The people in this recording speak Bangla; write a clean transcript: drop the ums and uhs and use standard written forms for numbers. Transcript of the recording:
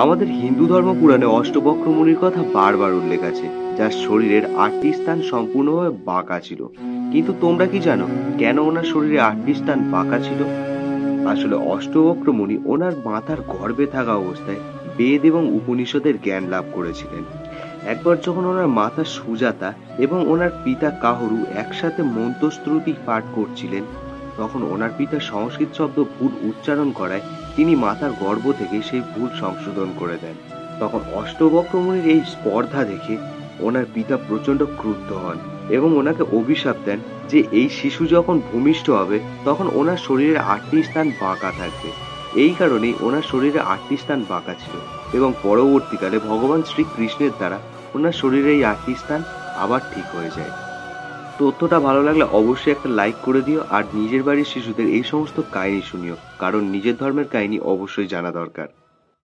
আমাদের হিন্দু ধর্ম পুরাণে অষ্টবক্র মুনির কথা বারবার উল্লেখ আছে, যার শরীরের ৮টি স্থান সম্পূর্ণভাবে বাঁকা ছিল। কিন্তু তোমরা কি জানো কেন ওনার শরীরে ৮টি স্থান বাঁকা ছিল? আসলে অষ্টবক্র মুনি ওনার মাতার গর্ভে থাকা অবস্থায় বেদ এবং উপনিষদের জ্ঞান লাভ করেছিলেন। একবার যখন ওনার মাতা সুজাতা এবং ওনার পিতা কাহরু একসাথে মন্ত্রস্তুতি পাঠ করছিলেন, তখন ওনার পিতা সংস্কৃত শব্দ ভুল উচ্চারণ করায় তিনি মাতার গর্ভ থেকে সেই ভুল সংশোধন করে দেন। তখন অষ্টবক্র মুনির এই স্পর্ধা দেখে ওনার পিতা প্রচন্ড ক্রুদ্ধ হন এবং ওনাকে অভিশাপ দেন যে এই শিশু যখন ভূমিষ্ঠ হবে তখন ওনার শরীরের ৮টি স্থান বাঁকা থাকবে। এই কারণেই ওনার শরীরে ৮টি স্থান বাঁকা ছিল এবং পরবর্তীকালে ভগবান শ্রীকৃষ্ণের দ্বারা ওনার শরীরে এই ৮টি স্থান আবার ঠিক হয়ে যায়। তথ্যটা ভালো লাগলে অবশ্যই একটা লাইক করে দিও, আর নিজের বাড়ির শিশুদের এই সমস্ত কাহিনী শুনিও, কারণ নিজের ধর্মের কাহিনী অবশ্যই জানা দরকার।